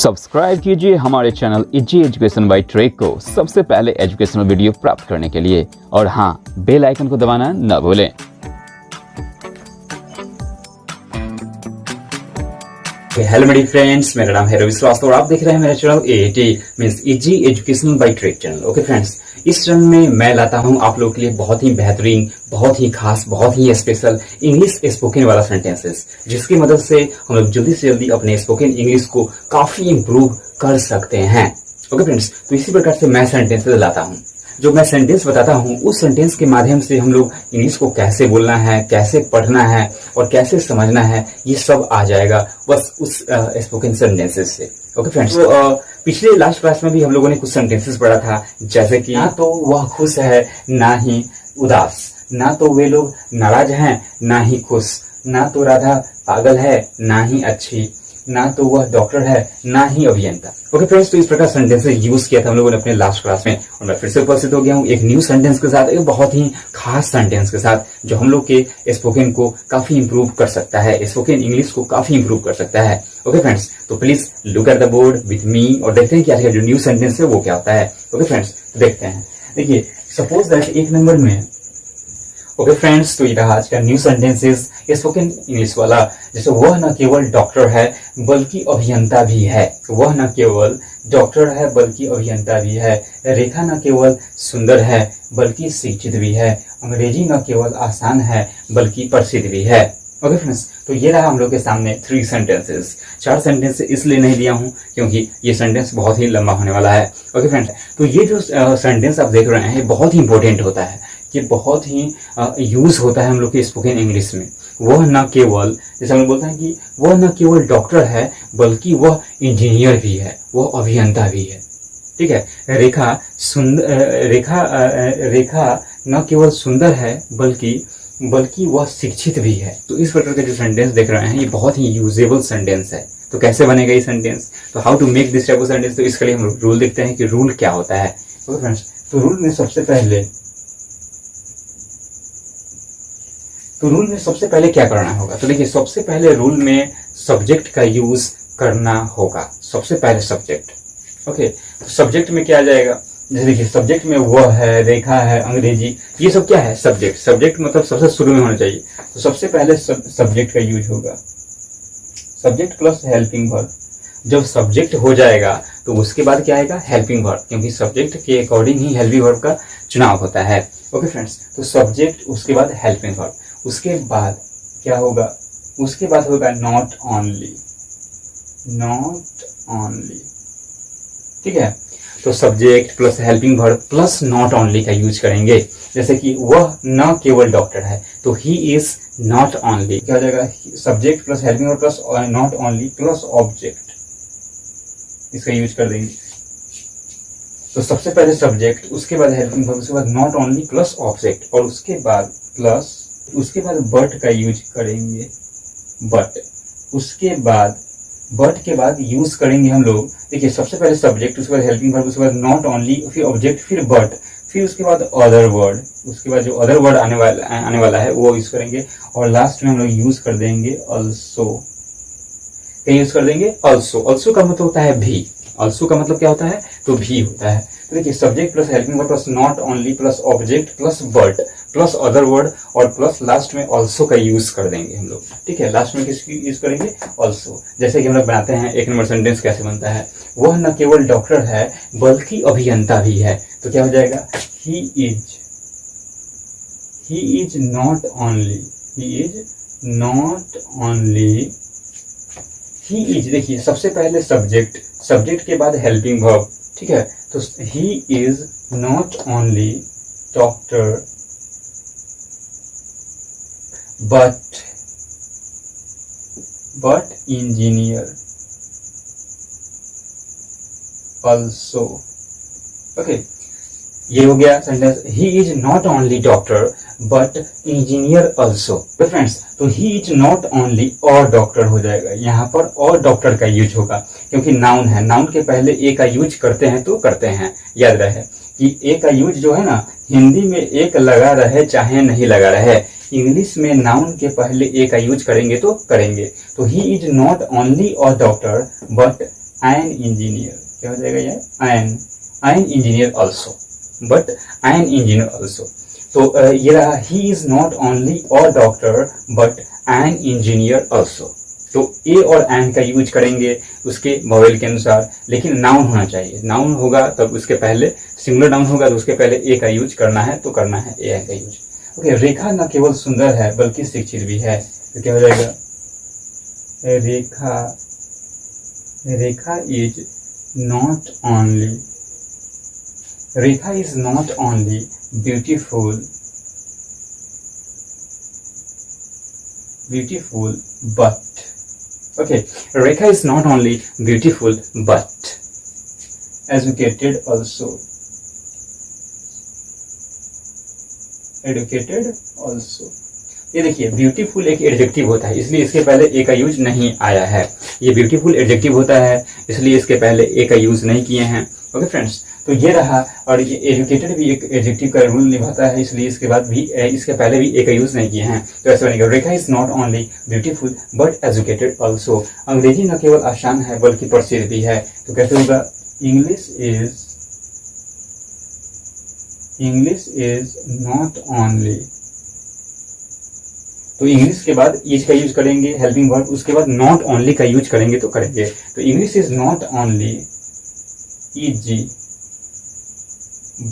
Subscribe कीजिए हमारे channel easy education by track को सबसे पहले एजुकेशनल वीडियो प्राप्त करने के लिए, और हाँ, बेल आइकन को दबाना न भूलें। हेलो मेरी फ्रेंड्स, मेरा नाम है रवि श्रीवास्तव और आप देख रहे हैं मेरा channel E T means easy educational by trek channel. Okay friends, इस चैनल में मैं लाता हूं आप लोगों के लिए बहुत ही बेहतरीन, बहुत ही खास, बहुत ही स्पेशल इंग्लिश स्पोकन वाला सेंटेंसेस, जिसकी मदद से हम लोग जल्दी से जल्दी अपने स्पोकन इंग्लिश को काफी इंप्रूव कर सकते हैं। ओके फ्रेंड्स, तो इसी प्रकार से मैं सेंटेंसेस लाता हूँ। जो मैं सेंटेंस बताता हूँ उस सेंटेंस के माध्यम से हम लोग इंग्लिश को कैसे बोलना है, कैसे पढ़ना है और कैसे समझना है, ये सब आ जाएगा बस उस स्पोकन सेंटेंसेस से। ओके फ्रेंड्स, तो पिछले लास्ट क्लास में भी हम लोगों ने कुछ सेंटेंसेस पढ़ा था, जैसे कि ना तो वह खुश है ना ही उदास, ना तो वे लोग नाराज हैं ना ही खुश, ना तो राधा पागल है ना ही अच्छी, ना तो वह डॉक्टर है ना ही अभियंता। ओके फ्रेंड्स, तो इस प्रकार सेंटेंसेस यूज किया था हम लोगों ने अपने लास्ट क्लास में, और मैं फिर से उपस्थित हो गया हूँ एक न्यू सेंटेंस के साथ, एक बहुत ही खास सेंटेंस के साथ, जो हम लोग के स्पोकन को काफी इंप्रूव कर सकता है, स्पोकन इंग्लिश को काफी इंप्रूव कर सकता है। ओके फ्रेंड्स, तो please look at the board with me और देखते हैं कि आज का जो न्यू सेंटेंस है वो क्या होता है। ओके फ्रेंड्स, देखते हैं। देखिए, सपोज दैट एक नंबर में, ओके फ्रेंड्स, तो ये रहा आज का न्यू सेंटेंसेस स्पोकन इंग्लिश वाला। जैसे वह न केवल डॉक्टर है बल्कि अभियंता भी है, वह न केवल डॉक्टर है बल्कि अभियंता भी है, रेखा न केवल सुंदर है बल्कि शिक्षित भी है, अंग्रेजी न केवल आसान है बल्कि प्रसिद्ध भी है। ओके फ्रेंड्स, तो ये रहा हम लोग के सामने 3 सेंटेंसेस। 4 सेंटेंस इसलिए नहीं दिया हूँ क्योंकि ये सेंटेंस बहुत ही लंबा होने वाला है। ओके फ्रेंड्स, तो ये जो सेंटेंस आप देख रहे हैं बहुत ही इंपॉर्टेंट होता है, ये बहुत ही यूज होता है हम लोग के स्पोकन इंग्लिश में। वह न केवल, जैसे हम लोग बोलते हैं कि वह न केवल डॉक्टर है बल्कि वह इंजीनियर भी है, वह अभियंता भी है। ठीक है, रेखा न केवल सुंदर है बल्कि वह शिक्षित भी है। तो इस प्रकार के जो सेंटेंस देख रहे हैं ये बहुत ही यूजेबल सेंटेंस है। तो कैसे बनेगा ये सेंटेंस, तो how to make this type of sentence, तो इसके लिए हम रूल देखते हैं कि रूल क्या होता है। ओके फ्रेंड्स, तो रूल में सबसे पहले क्या करना होगा, तो देखिए सबसे पहले रूल में सब्जेक्ट का यूज करना होगा, सबसे पहले सब्जेक्ट। ओके, तो सब्जेक्ट में क्या आ जाएगा, जैसे देखिए सब्जेक्ट में वह है, रेखा है, अंग्रेजी, ये सब क्या है सब्जेक्ट। सब्जेक्ट मतलब सबसे शुरू में होना चाहिए, तो सबसे पहले सब्जेक्ट का यूज होगा, सब्जेक्ट प्लस हेल्पिंग वर्ब। जब सब्जेक्ट हो जाएगा तो उसके बाद क्या आएगा, हेल्पिंग वर्ब, क्योंकि सब्जेक्ट के अकॉर्डिंग ही हेल्पिंग वर्ब का चुनाव होता है। ओके फ्रेंड्स, तो सब्जेक्ट, उसके बाद हेल्पिंग वर्ब, उसके बाद क्या होगा, उसके बाद होगा नॉट ओनली। ठीक है, तो subject plus helping verb plus not only का यूज करेंगे। जैसे कि वह न केवल डॉक्टर है, तो ही इज नॉट ओनली, क्या हो जाएगा, subject plus helping verb plus not only plus object, इसका यूज कर देंगे। तो सबसे पहले सब्जेक्ट, उसके बाद हेल्पिंग वर्ब, उसके बाद नॉट ओनली प्लस ऑब्जेक्ट, और उसके बाद बट का यूज करेंगे, बट के बाद यूज करेंगे हम लोग। देखिए सबसे पहले सब्जेक्ट, उसके बाद हेल्पिंग वर्ब, उसके बाद नॉट ओनली, फिर ऑब्जेक्ट, फिर बट, फिर उसके बाद अदर वर्ड, उसके बाद जो अदर वर्ड आने वाला है वो यूज करेंगे, और लास्ट में हम लोग यूज कर देंगे ऑल्सो। क्या यूज कर देंगे, ऑल्सो। ऑल्सो का मतलब होता है भी, ऑल्सो का मतलब क्या होता है, तो भी होता है। तो देखिए subject plus helping verb plus not only plus object plus but plus other word और प्लस लास्ट में ऑल्सो का यूज कर देंगे हम लोग। ठीक है, लास्ट में किसकी यूज करेंगे, ऑल्सो। जैसे कि हम लोग बनाते हैं एक नंबर सेंटेंस कैसे बनता है, वह न केवल डॉक्टर है बल्कि अभियंता भी है, तो क्या हो जाएगा, ही इज नॉट ओनली, देखिए सबसे पहले सब्जेक्ट के बाद हेल्पिंग वर्ब। ठीक है, तो he is not only doctor but engineer also। Okay, ये हो गया sentence, he is not only doctor but engineer also. Friends, तो ही इज नॉट ओनली और डॉक्टर हो जाएगा, यहाँ पर और डॉक्टर का यूज होगा, क्योंकि नाउन है, नाउन के पहले ए का यूज करते हैं तो करते हैं। याद रहे कि ए का यूज जो है ना, हिंदी में एक लगा रहे चाहे नहीं लगा रहे, इंग्लिश में नाउन के पहले ए का यूज करेंगे तो करेंगे। तो he is not only a doctor but an engineer, क्या हो जाएगा ये, N engineer also, but an engineer also. तो ये रहा, ही is not only a doctor but an engineer also. तो ए और एन का यूज करेंगे उसके वोवेल के अनुसार, लेकिन नाउन होना चाहिए। नाउन होगा तब उसके पहले, सिंगुलर नाउन होगा तो उसके पहले ए का यूज करना है, तो करना है ए का यूज। ओके, रेखा न केवल सुंदर है बल्कि शिक्षित भी है, तो क्या हो जाएगा, Rekha is not only, Rekha is not only beautiful but, okay, Rekha is not only beautiful but educated also, ये देखिए ब्यूटीफुल एक एडजेक्टिव होता है, इसलिए इसके पहले ए का यूज नहीं आया है। ये ब्यूटीफुल एडजेक्टिव होता है, इसलिए इसके पहले ए का यूज नहीं किए हैं। ओके फ्रेंड्स, तो ये रहा। और ये एजुकेटेड भी एक एडजेक्टिव का रोल निभाता है, इसलिए इसके बाद भी इसके पहले भी ए का यूज नहीं किए हैं, तो ऐसे बनेगा, Rekha is not only beautiful but educated also. अंग्रेजी न केवल आसान है बल्कि प्रसिद्ध भी है, तो कैसे होगा, इंग्लिश इज नॉट ओनली, तो इंग्लिश के बाद इज का यूज करेंगे हेल्पिंग वर्ब, उसके बाद नॉट ओनली का यूज करेंगे तो करेंगे। तो English is not only easy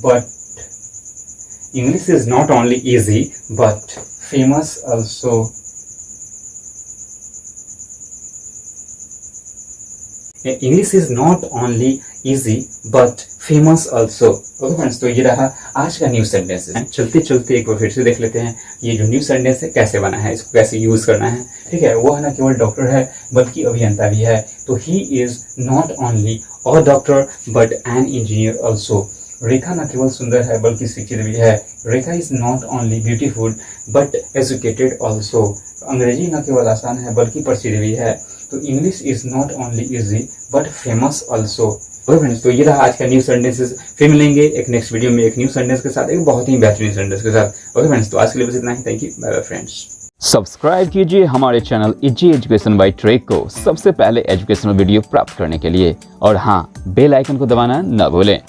but, English is not only easy but famous also, English is not only easy but famous also। Okay friends, तो ये रहा आज का न्यू सेंटेंस। चलते चलते एक बार फिर से देख लेते हैं ये जो न्यू सेंटेंस है कैसे बना है, इसको कैसे यूज करना है। ठीक है, वह न केवल डॉक्टर है बल्कि अभियंता भी है, तो he is not only a doctor but an engineer also. Rekha न केवल सुंदर है बल्कि शिक्षित भी है, Rekha is not only beautiful but educated also. अंग्रेजी न केवल आसान है बल्कि प्रसिद्ध भी है, तो English is not only easy but famous also. Friends, तो ये रहा आज का न्यू सेंटेंसेस। फिर मिलेंगे एक नेक्स्ट वीडियो में एक न्यू सेंटेंस के साथ, एक बहुत ही बेहतरीन सेंटेंस के साथ। ओके फ्रेंड्स, तो आज के लिए बस इतना ही। Thank you, bye bye friends. Subscribe कीजिए हमारे channel easy education by track को सबसे पहले एजुकेशनल वीडियो प्राप्त करने के लिए, और हाँ, बेल आइकन को दबाना न भूलें।